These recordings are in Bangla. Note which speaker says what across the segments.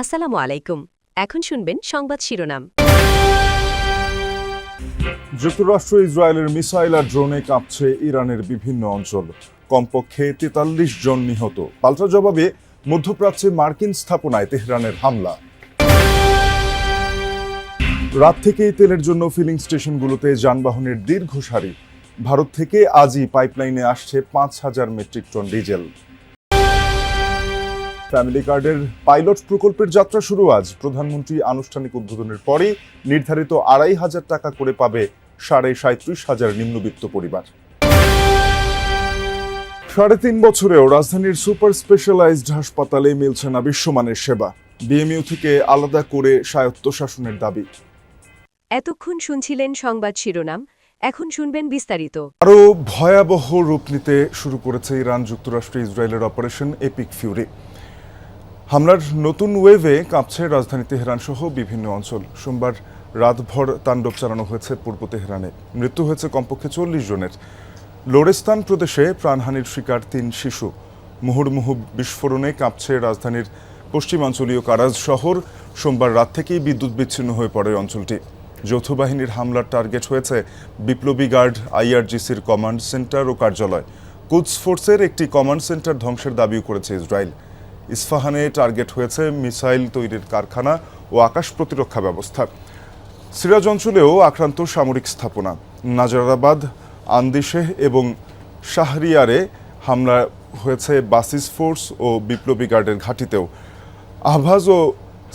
Speaker 1: আসসালামু আলাইকুম। এখন শুনবেন সংবাদ শিরোনাম।
Speaker 2: যুক্তরাষ্ট্র ইসরায়েলের মিসাইল আর ড্রোনে কাঁপছে ইরানের বিভিন্ন অঞ্চল। কমপক্ষে ৪৩ জন নিহত। পাল্টা জবাবে মধ্যপ্রাচ্যে মার্কিন স্থাপনায় তেহরানের হামলা। রাত থেকেই তেলের জন্য ফিলিং স্টেশনগুলোতে যানবাহনের দীর্ঘ সারি। ভারত থেকে আজই পাইপলাইনে আসছে ৫,০০০ মেট্রিক টন ডিজেল। ফ্যামিলি কার্ডের পাইলট প্রকল্পের যাত্রা শুরু আজ। প্রধানমন্ত্রী আনুষ্ঠানিক উদ্বোধনের পরে নির্ধারিত ২৫০০ টাকা করে পাবে ৩৭,৫০০ নিম্নবিত্ত পরিবার। ৩.৫ বছরেও রাজধানীর সুপার স্পেশালাইজড হাসপাতালে মিলছে না বিশ্বমানের সেবা। বিএমইউ থেকে আলাদা করে স্বায়ত্তশাসনের দাবি।
Speaker 1: এতক্ষণ শুনছিলেন সংবাদ শিরোনাম, এখন শুনবেন বিস্তারিত।
Speaker 2: আরও ভয়াবহ রূপ নিতে শুরু করেছে ইরান যুক্তরাষ্ট্র ইসরায়েলের অপারেশন এপিক ফিউরি। হামলার নতুন ওয়েভে কাঁপছে রাজধানী তেহরান সহ বিভিন্ন অঞ্চল। সোমবার রাতভর তাণ্ডব চালানো হয়েছে পূর্ব তেহরানে। মৃত্যু হয়েছে কমপক্ষে ৪০ জনের। লোরেস্তান প্রদেশে প্রাণহানির শিকার ৩ শিশু। মুহুর্মুহু বিস্ফোরণে কাঁপছে রাজধানীর পশ্চিমাঞ্চলীয় কারাজ শহর। সোমবার রাত থেকেই বিদ্যুৎ বিচ্ছিন্ন হয়ে পড়ে অঞ্চলটি। যৌথ বাহিনীর হামলার টার্গেট হয়েছে বিপ্লবী গার্ড আইআরজিসির কমান্ড সেন্টার ও কার্যালয়। কুদস ফোর্সের একটি কমান্ড সেন্টার ধ্বংসের দাবিও করেছে ইসরায়েল। ইস্পাহানে টার্গেট হয়েছে মিসাইল তৈরির কারখানা ও আকাশ প্রতিরক্ষা ব্যবস্থা। সিরাজ অঞ্চলেও আক্রান্ত সামরিক স্থাপনা। নাজারাবাদ, আন্দিশেহ এবং শাহরিয়ারে হামলা হয়েছে বাসিস ফোর্স ও বিপ্লবী গার্ডের ঘাঁটিতেও। আহভাজ ও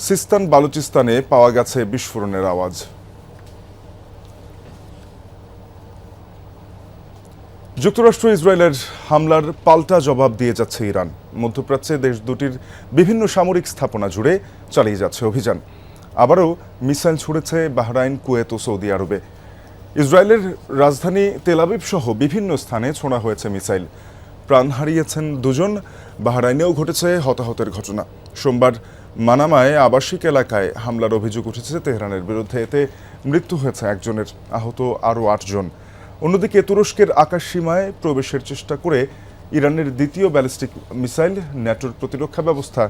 Speaker 2: সিস্তান বালুচিস্তানে পাওয়া গেছে বিস্ফোরণের আওয়াজ। যুক্তরাষ্ট্র ইসরায়েলের হামলার পাল্টা জবাব দিয়ে যাচ্ছে ইরান। মধ্যপ্রাচ্যে দেশ দুটির বিভিন্ন সামরিক স্থাপনা জুড়ে চালিয়ে যাচ্ছে অভিযান। আবারও মিসাইল ছুড়েছে বাহরাইন, কুয়েত ও সৌদি আরবে। ইসরায়েলের রাজধানী তেল আবিব সহ বিভিন্ন স্থানে ছোড়া হয়েছে মিসাইল। প্রাণ হারিয়েছেন ২ জন। বাহরাইনেও ঘটেছে হতাহতের ঘটনা। সোমবার মানামায় আবাসিক এলাকায় হামলার অভিযোগ উঠেছে তেহরানের বিরুদ্ধে। এতে মৃত্যু হয়েছে ১ জনের, আহত আরও ৮ জন। অন্যদিকে তুরস্কের আকাশ সীমায় প্রবেশের চেষ্টা করে ইরানের দ্বিতীয় ব্যালিস্টিক মিসাইল ন্যাটোর প্রতিরক্ষা ব্যবস্থা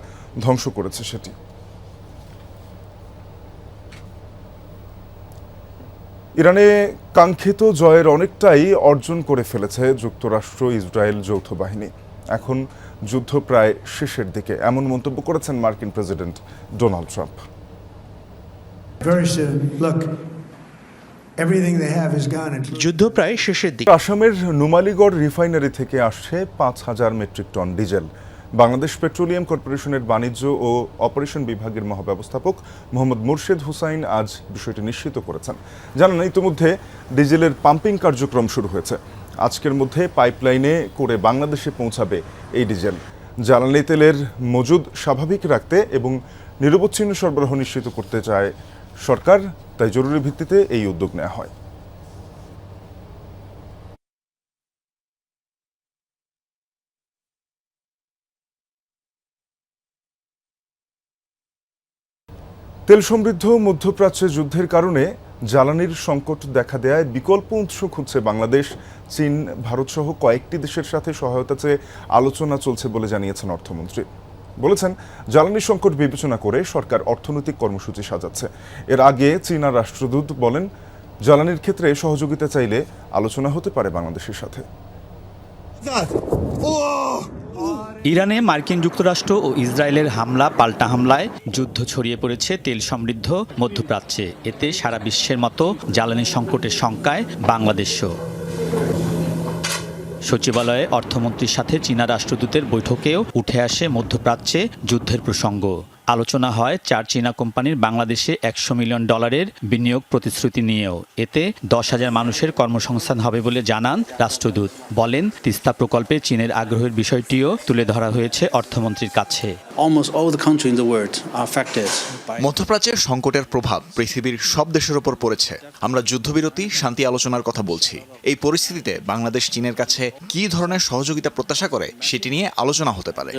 Speaker 2: ধ্বংস করেছে সেটি। ইরানে কাঙ্ক্ষিত জয়ের অনেকটাই অর্জন করে ফেলেছে যুক্তরাষ্ট্র ইসরায়েল যৌথ বাহিনী। এখন যুদ্ধ প্রায় শেষের দিকে, এমন মন্তব্য করেছেন মার্কিন প্রেসিডেন্ট ডোনাল্ড ট্রাম্প।
Speaker 3: যুদ্ধ প্রায় শেষের দিকে।
Speaker 2: আসামের নুমালীগড় রিফাইনারি থেকে আসছে ৫,০০০ metric ton diesel. Bangladesh petroleum কর্পোরেশনের বাণিজ্য ও অপারেশন বিভাগের মহাব্যবস্থাপক মোহাম্মদ মুর্শেদ হুসাইন আজ বিষয়টি নিশ্চিত করেছেন। জানান, ইতিমধ্যে ডিজেলের পাম্পিং কার্যক্রম শুরু হয়েছে। আজকের মধ্যে পাইপলাইনে করে বাংলাদেশে পৌঁছাবে এই ডিজেল। জ্বালানি তেলের মজুদ স্বাভাবিক রাখতে এবং নিরবচ্ছিন্ন সরবরাহ নিশ্চিত করতে চায় সরকার, তাই জরুরি ভিত্তিতে এই উদ্যোগ নেওয়া হয়। তেল সমৃদ্ধ মধ্যপ্রাচ্যে যুদ্ধের কারণে জ্বালানির সংকট দেখা দেয়ায় বিকল্প উৎস খুঁজছে বাংলাদেশ। চীন, ভারত সহ কয়েকটি দেশের সাথে সহায়তা চেয়ে আলোচনা চলছে বলে জানিয়েছেন অর্থমন্ত্রী। বলেছেন, জ্বালানি সংকট বিবেচনা করে সরকার অর্থনৈতিক কর্মসূচি সাজাচ্ছে। এর আগে চীনা রাষ্ট্রদূত বলেন, জ্বালানির ক্ষেত্রে সহযোগিতা চাইলে আলোচনা হতে পারে বাংলাদেশের সাথে।
Speaker 3: ইরানে মার্কিন যুক্তরাষ্ট্র ও ইসরায়েলের হামলা পাল্টা হামলায় যুদ্ধ ছড়িয়ে পড়েছে তেল সমৃদ্ধ মধ্যপ্রাচ্যে। এতে সারা বিশ্বের মতো জ্বালানি সংকটের শঙ্কায় বাংলাদেশও। সচিবালয়ে অর্থমন্ত্রীর সাথে চীনা রাষ্ট্রদূতের বৈঠকেও উঠে আসে মধ্যপ্রাচ্যে যুদ্ধের প্রসঙ্গ। আলোচনা হয় ৪ চীনা কোম্পানির বাংলাদেশে $১০০ মিলিয়ন বিনিয়োগ প্রতিশ্রুতি নিয়েও। এতে ১০,০০০ মানুষের কর্মসংস্থান হবে বলে জানান রাষ্ট্রদূত। বলেন, তিস্তা প্রকল্পে চীনের আগ্রহের বিষয়টিও তুলে ধরা হয়েছে অর্থমন্ত্রীর কাছে।
Speaker 4: মধ্যপ্রাচ্যের সংকটের প্রভাব পৃথিবীর সব দেশের ওপর পড়েছে। আমরা যুদ্ধবিরতি, শান্তি আলোচনার কথা বলছি। এই পরিস্থিতিতে বাংলাদেশ চীনের কাছে কী ধরনের সহযোগিতা প্রত্যাশা করে সেটি নিয়ে আলোচনা হতে পারে।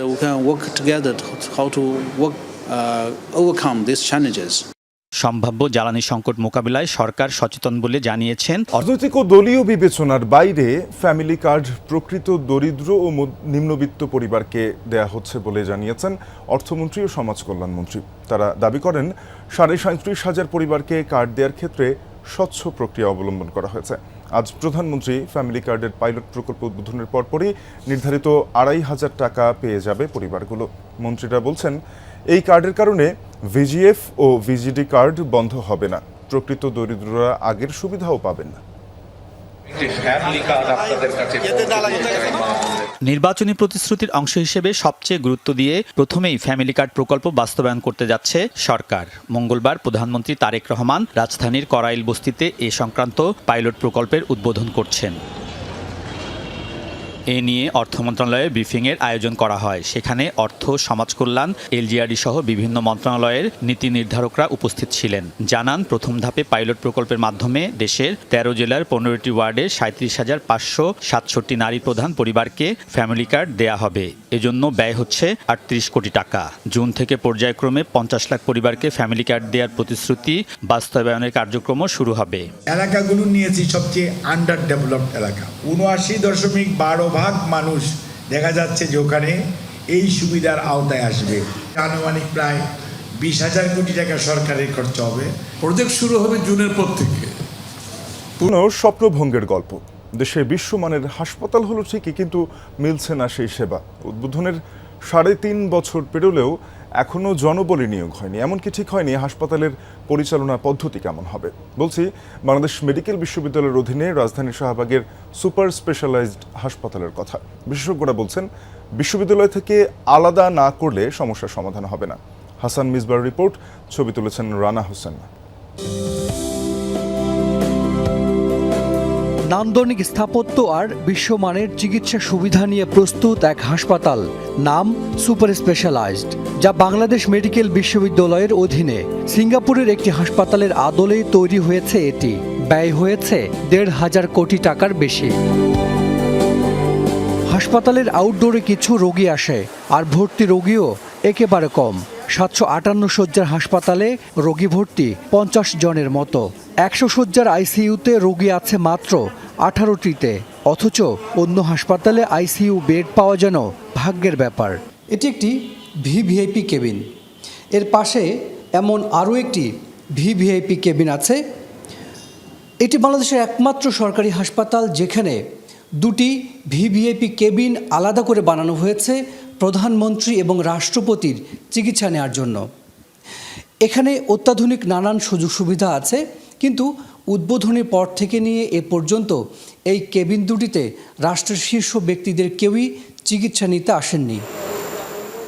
Speaker 3: সম্ভাব্য জ্বালানি সংকট মোকাবিলায় সরকার সচেতন বলে জানিয়েছেন
Speaker 2: রাজনৈতিক ও দলীয় বিবেচনার বাইরে ফ্যামিলি কার্ড প্রকৃত দরিদ্র ও নিম্নবিত্ত পরিবারকে দেয়া হচ্ছে বলে জানিয়েছেন অর্থমন্ত্রী ও সমাজ কল্যাণমন্ত্রী। তারা দাবি করেন 37,500 পরিবারকে কার্ড দেওয়ার ক্ষেত্রে স্বচ্ছ প্রক্রিয়া অবলম্বন করা হয়েছে। আজ প্রধানমন্ত্রী ফ্যামিলি কার্ডের পাইলট প্রকল্প উদ্বোধনের পরপরই নির্ধারিত 2,500 টাকা পেয়ে যাবে পরিবারগুলো। মন্ত্রীরা বলছেন, এই কার্ডের কারণে ভিজিএফ ও ভিজিডি কার্ড বন্ধ হবে না, proকৃত দরিদ্ররা আগের সুবিধাও পাবেন না।
Speaker 3: নির্বাচনী প্রতিশ্রুতির অংশ হিসেবে সবচেয়ে গুরুত্ব দিয়ে প্রথমেই ফ্যামিলি কার্ড প্রকল্প বাস্তবায়ন করতে যাচ্ছে সরকার। মঙ্গলবার প্রধানমন্ত্রী তারেক রহমান রাজধানীর করাইল বস্তিতে এ সংক্রান্ত পাইলট প্রকল্পের উদ্বোধন করছেন। এ নিয়ে অর্থ মন্ত্রণালয়ে ব্রিফিংয়ের আয়োজন করা হয়। সেখানে অর্থ, সমাজ কল্যাণ, এলজিআরডি সহ বিভিন্ন মন্ত্রণালয়ের নীতি নির্ধারকরা উপস্থিত ছিলেন। জানান, প্রথম ধাপে পাইলট প্রকল্পের মাধ্যমে দেশের 13 জেলার 15টি ওয়ার্ডে 37,567 নারী প্রধান পরিবারকে ফ্যামিলি কার্ড দেয়া হবে। এজন্য ব্যয় হচ্ছে 38 কোটি টাকা। জুন থেকে পর্যায়ক্রমে 50 লাখ পরিবারকে ফ্যামিলি কার্ড দেওয়ার প্রতিশ্রুতি বাস্তবায়নের কার্যক্রমও শুরু হবে।
Speaker 5: এলাকাগুলো নিয়েছি সবচেয়ে আন্ডার ডেভেলপড এলাকা, 79.12% মানুষ দেখা যাচ্ছে যে ওখানে এই সুবিধার আওতায় আসবে। আনুমানিক প্রায় 20,000 কোটি টাকা সরকারের খরচ হবে।
Speaker 6: প্রজেক্ট শুরু হবে জুনের পর থেকে।
Speaker 2: পুনঃ স্বপ্নভঙ্গের গল্প। দেশে বিশ্বমানের হাসপাতাল হলো ঠিকই, কিন্তু মিলছে না সেই সেবা। উদ্বোধনের 3.5 বছর পেরোলেও এখনও জনবলি নিয়োগ হয়নি। এমনকি ঠিক হয়নি হাসপাতালের পরিচালনা পদ্ধতি কেমন হবে। বলছি বাংলাদেশ মেডিকেল বিশ্ববিদ্যালয়ের অধীনে রাজধানীর শাহবাগের সুপার স্পেশালাইজড হাসপাতালের কথা। বিশেষজ্ঞরা বলছেন, বিশ্ববিদ্যালয় থেকে আলাদা না করলে সমস্যার সমাধান হবে না। হাসান মিসবার রিপোর্ট, ছবি তুলেছেন রানা হোসেন।
Speaker 7: নান্দনিক স্থাপত্য আর বিশ্বমানের চিকিৎসা সুবিধা নিয়ে প্রস্তুত এক হাসপাতাল, নাম সুপার স্পেশালাইজড, যা বাংলাদেশ মেডিকেল বিশ্ববিদ্যালয়ের অধীনে। সিঙ্গাপুরের একটি হাসপাতালের আদলেই তৈরি হয়েছে এটি। ব্যয় হয়েছে 1,500 কোটি টাকার বেশি। হাসপাতালের আউটডোরে কিছু রোগী আসে, আর ভর্তি রোগীও একেবারে কম। 758 শয্যার হাসপাতালে রোগী ভর্তি 50 জনের মতো। 100 শয্যার আইসিইউতে রোগী আছে মাত্র 18টিতে, অথচ অন্য হাসপাতালে আইসিইউ বেড পাওয়া যেন ভাগ্যের ব্যাপার। এটি একটি ভিভিআইপি কেবিন। এর পাশে এমন আরও একটি ভিভিআইপি কেবিন আছে। এটি বাংলাদেশের একমাত্র সরকারি হাসপাতাল যেখানে 2টি ভিভিআইপি কেবিন আলাদা করে বানানো হয়েছে প্রধানমন্ত্রী এবং রাষ্ট্রপতির চিকিৎসা নেওয়ার জন্য। এখানে অত্যাধুনিক নানান সুযোগ সুবিধা আছে, কিন্তু উদ্বোধনের পর থেকে নিয়ে এ পর্যন্ত এই কেবিন দুটিতে রাষ্ট্রের শীর্ষ ব্যক্তিদের কেউই চিকিৎসা নিতে আসেননি।